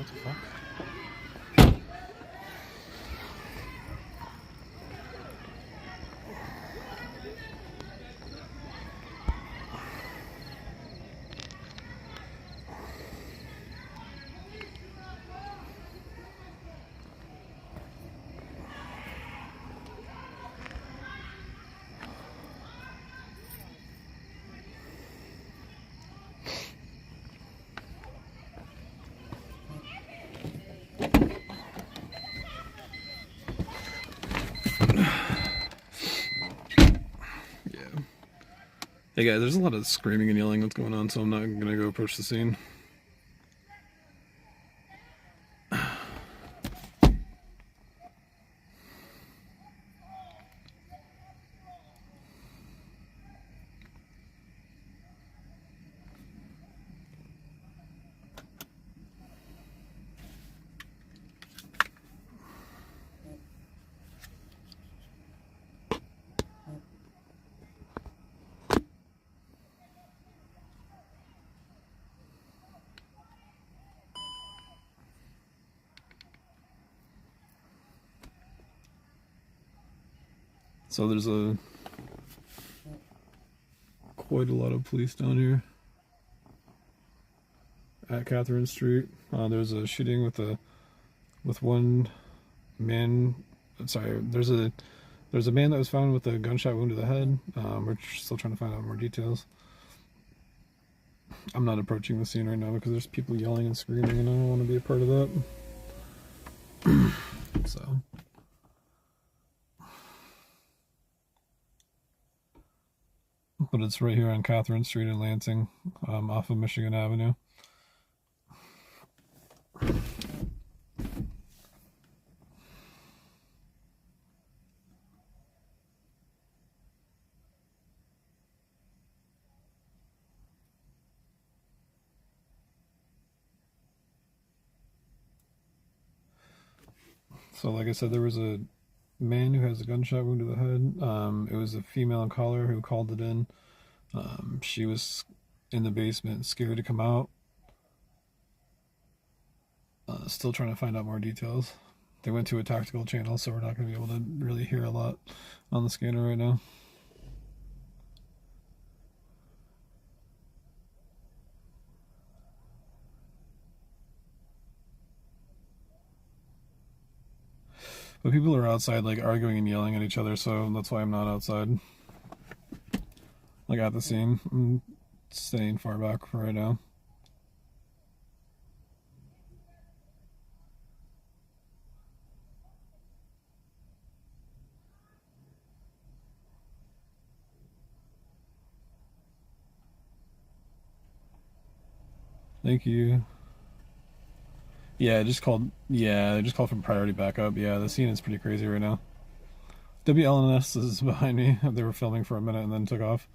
What the fuck? Hey guys, there's a lot of screaming and yelling that's going on, so I'm not gonna go approach the scene. So there's quite a lot of police down here at Catherine Street. There's a shooting with one man. Sorry, there's a man that was found with a gunshot wound to the head. We're still trying to find out more details. I'm not approaching the scene right now because there's people yelling and screaming, and I don't want to be a part of that. So. But it's right here on Catherine Street in Lansing, off of Michigan Avenue. So like I said, there was a man who has a gunshot wound to the head. It was a female caller who called it in. She was in the basement, scared to come out. Still trying to find out more details. They went to a tactical channel, so we're not going to be able to really hear a lot on the scanner right now. But people are outside, like, arguing and yelling at each other, so that's why I'm not outside. Like, at the scene. I'm staying far back for right now. Thank you. Yeah, just called. Yeah, they just called from priority backup. Yeah, the scene is pretty crazy right now. WLNS is behind me. They were filming for a minute and then took off.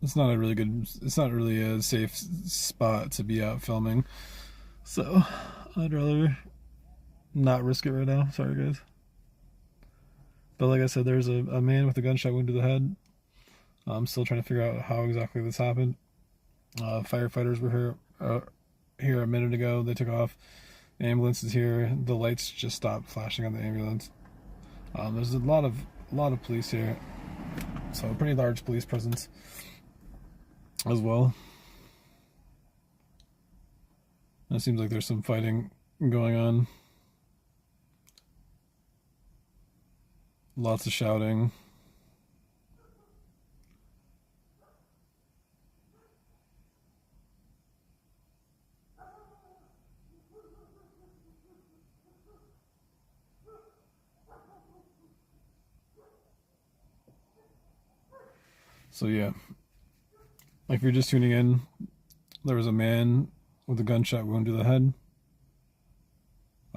It's not really a safe spot to be out filming. So, I'd rather not risk it right now. Sorry, guys. But like I said, there's a man with a gunshot wound to the head. I'm still trying to figure out how exactly this happened. Firefighters were here a minute ago. They took off. The ambulance is here. The lights just stopped flashing on the ambulance. There's a lot of police here, so a pretty large police presence as well. It seems like there's some fighting going on. Lots of shouting. So yeah, if you're just tuning in, there was a man with a gunshot wound to the head.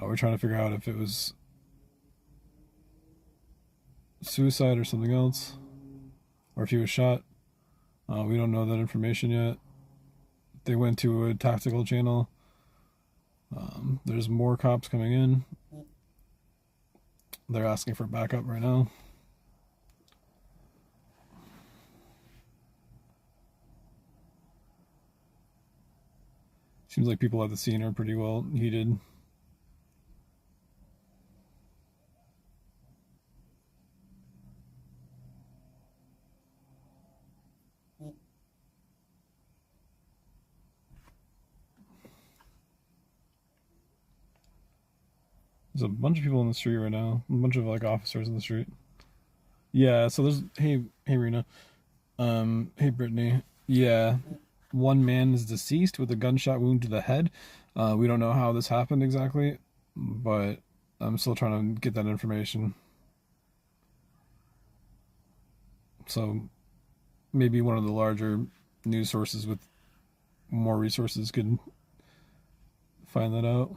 We're trying to figure out if it was suicide or something else, or if he was shot. We don't know that information yet. They went to a tactical channel. There's more cops coming in. They're asking for backup right now. Seems like people at the scene are pretty well heated. There's a bunch of people in the street right now. A bunch of like officers in the street. Yeah, so there's hey Rena. Hey Brittany. Yeah. One man is deceased with a gunshot wound to the head. We don't know how this happened exactly, but I'm still trying to get that information. So maybe one of the larger news sources with more resources could find that out.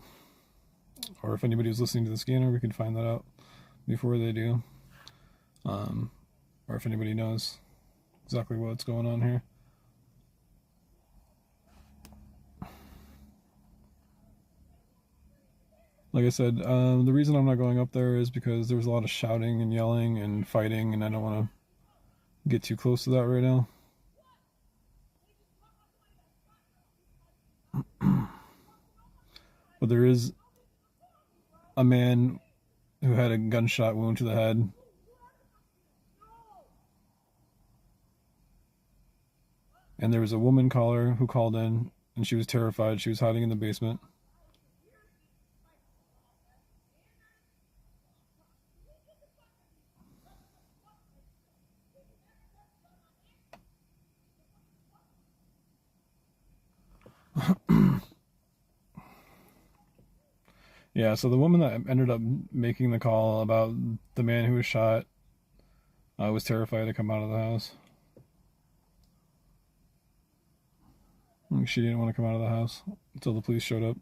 Or if anybody was listening to the scanner, we could find that out before they do. Or if anybody knows exactly what's going on here. Like I said, the reason I'm not going up there is because there was a lot of shouting and yelling and fighting, and I don't want to get too close to that right now. But there is a man who had a gunshot wound to the head. And there was a woman caller who called in, and she was terrified. She was hiding in the basement. Yeah, so the woman that ended up making the call about the man who was shot was terrified to come out of the house. She didn't want to come out of the house until the police showed up.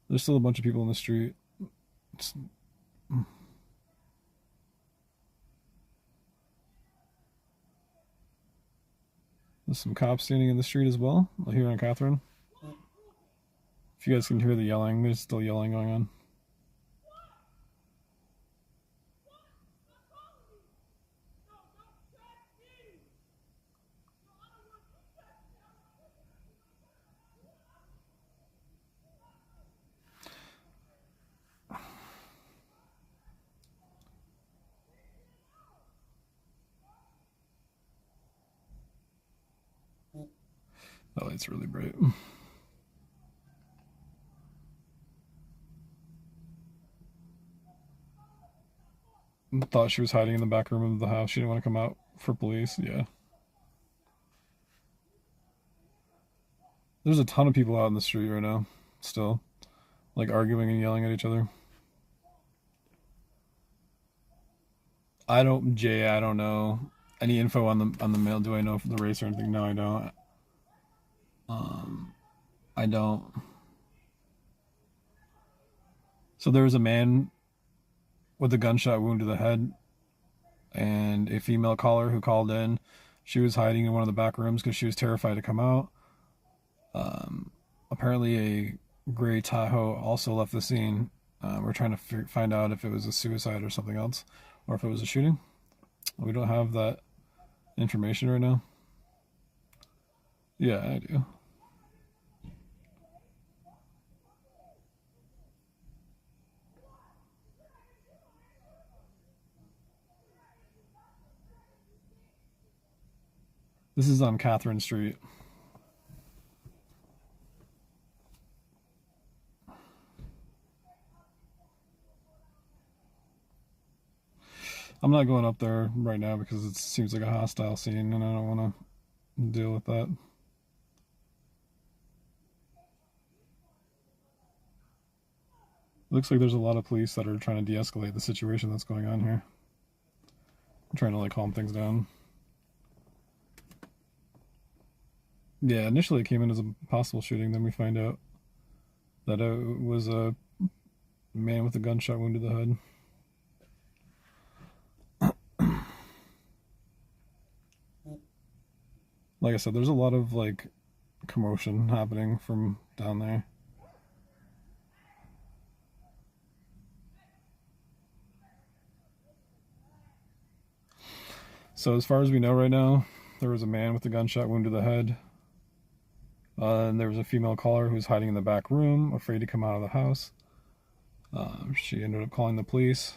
There's still a bunch of people in the street. There's some cops standing in the street as well, here on Catherine. If you guys can hear the yelling, there's still yelling going on. That light's really bright. Thought she was hiding in the back room of the house. She didn't want to come out for police. Yeah. There's a ton of people out in the street right now, still, like arguing and yelling at each other. I don't know any info on the male. Do I know the race or anything? No, I don't. I don't. So there was a man with a gunshot wound to the head, and a female caller who called in. She was hiding in one of the back rooms because she was terrified to come out. Apparently, a gray Tahoe also left the scene. We're trying to find out if it was a suicide or something else, or if it was a shooting. We don't have that information right now. Yeah, I do. This is on Catherine Street. I'm not going up there right now because it seems like a hostile scene and I don't want to deal with that. Looks like there's a lot of police that are trying to de-escalate the situation that's going on here. I'm trying to like calm things down. Yeah, initially it came in as a possible shooting, then we find out that it was a man with a gunshot wound to the head. Like I said, there's a lot of like commotion happening from down there. So as far as we know right now, there was a man with a gunshot wound to the head. And there was a female caller who was hiding in the back room, afraid to come out of the house. She ended up calling the police.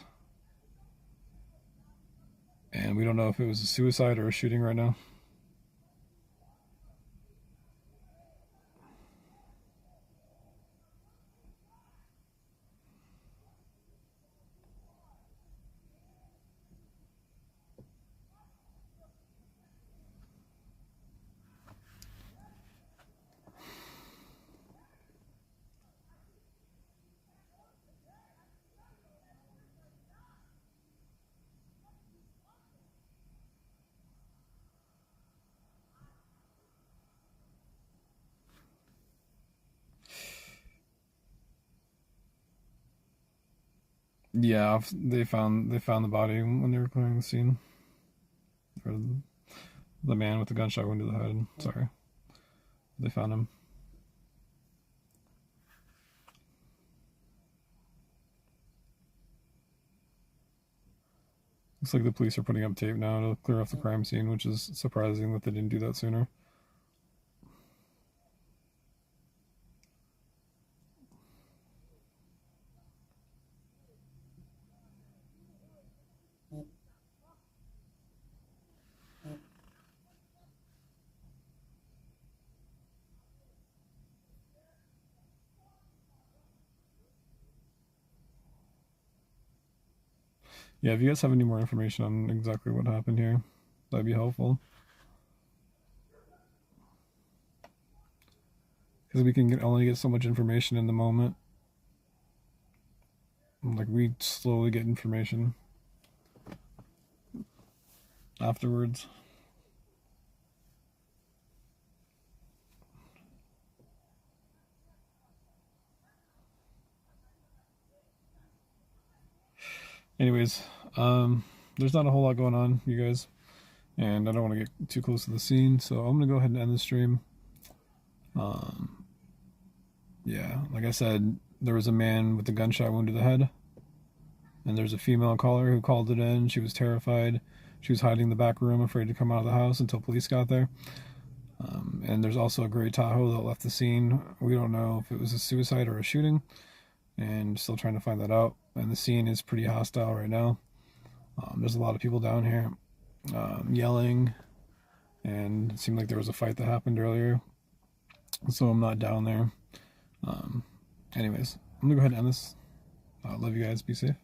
And we don't know if it was a suicide or a shooting right now. Yeah, they found the body when they were clearing the scene. Or the man with the gunshot wound to the head. Sorry, they found him. Looks like the police are putting up tape now to clear off the crime scene, which is surprising that they didn't do that sooner. Yeah, if you guys have any more information on exactly what happened here, that'd be helpful. Because we can only get so much information in the moment. Like, we slowly get information afterwards. Anyways, there's not a whole lot going on, you guys. And I don't want to get too close to the scene, so I'm going to go ahead and end the stream. Yeah, like I said, there was a man with a gunshot wound to the head. And there's a female caller who called it in. She was terrified. She was hiding in the back room, afraid to come out of the house until police got there. And there's also a gray Tahoe that left the scene. We don't know if it was a suicide or a shooting. And still trying to find that out. And the scene is pretty hostile right now. There's a lot of people down here yelling. And it seemed like there was a fight that happened earlier. So I'm not down there. Anyways, I'm going to go ahead and end this. Love you guys. Be safe.